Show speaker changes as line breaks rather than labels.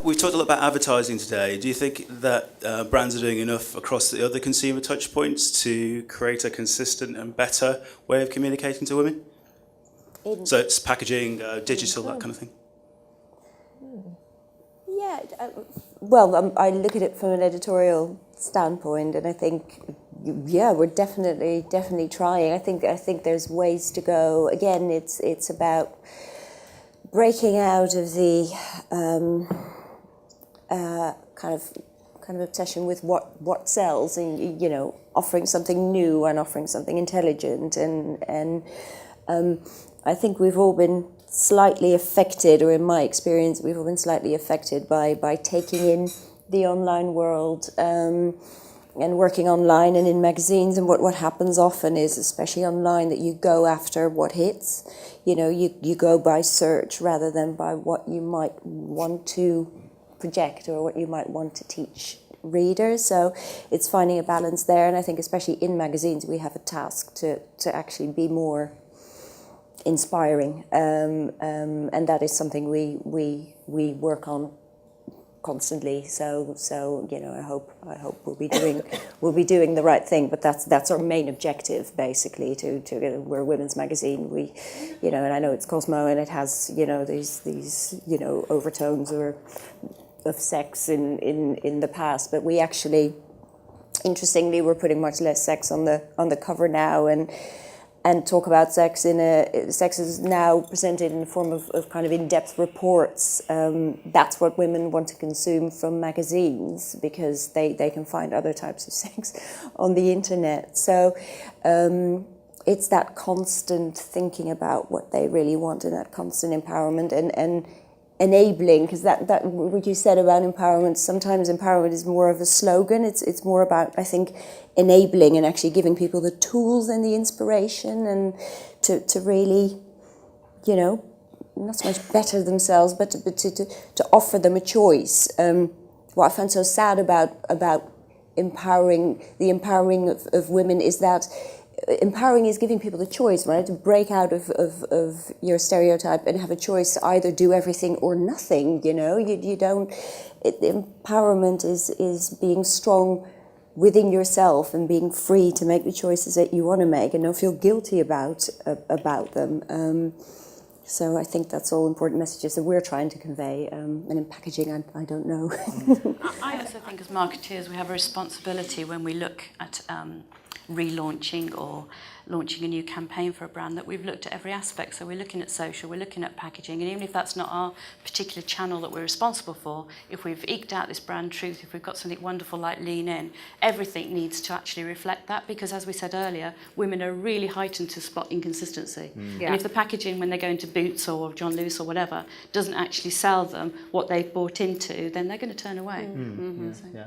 We've talked a lot about advertising today. Do you think that brands are doing enough across the other consumer touch points to create a consistent and better way of communicating to women? So it's packaging, digital, that kind of thing?
Yeah, well, I look at it from an editorial standpoint, and I think, yeah, we're definitely trying. I think there's ways to go. Again, it's about breaking out of the kind of obsession with what sells, and offering something new and offering something intelligent, and I think we've all been slightly affected, or in my experience, we've all been slightly affected by taking in the online world and working online and in magazines. And what happens often is, especially online, that you go after what hits. You go by search rather than by what you might want to project or what you might want to teach readers. So it's finding a balance there. And I think especially in magazines, we have a task to actually be more inspiring, and that is something we work on constantly. So I hope we'll be doing the right thing. But that's our main objective, basically. We're a women's magazine. And I know it's Cosmo, and it has these overtones of sex in the past. But we actually, interestingly, we're putting much less sex on the cover now, and talk about sex sex is now presented in the form of kind of in-depth reports. That's what women want to consume from magazines, because they can find other types of sex on the internet. So it's that constant thinking about what they really want, and that constant empowerment and enabling, because that what you said about empowerment, sometimes empowerment is more of a slogan. It's more about, I think, enabling and actually giving people the tools and the inspiration, and to really, not so much better themselves, but to offer them a choice. What I find so sad about empowering of women is that empowering is giving people the choice, right? To break out of your stereotype and have a choice to either do everything or nothing. You don't. Empowerment is being strong within yourself and being free to make the choices that you want to make, and don't feel guilty about them. So I think that's all important messages that we're trying to convey. And in packaging, I don't know.
I also think as marketeers we have a responsibility when we look at relaunching or launching a new campaign for a brand, that we've looked at every aspect. So we're looking at social, we're looking at packaging, and even if that's not our particular channel that we're responsible for, if we've eked out this brand truth, if we've got something wonderful like Lean In, everything needs to actually reflect that, because as we said earlier, women are really heightened to spot inconsistency. Yeah. And if the packaging, when they go into Boots or John Lewis or whatever, doesn't actually sell them what they've bought into, then they're going to turn away.
Yeah.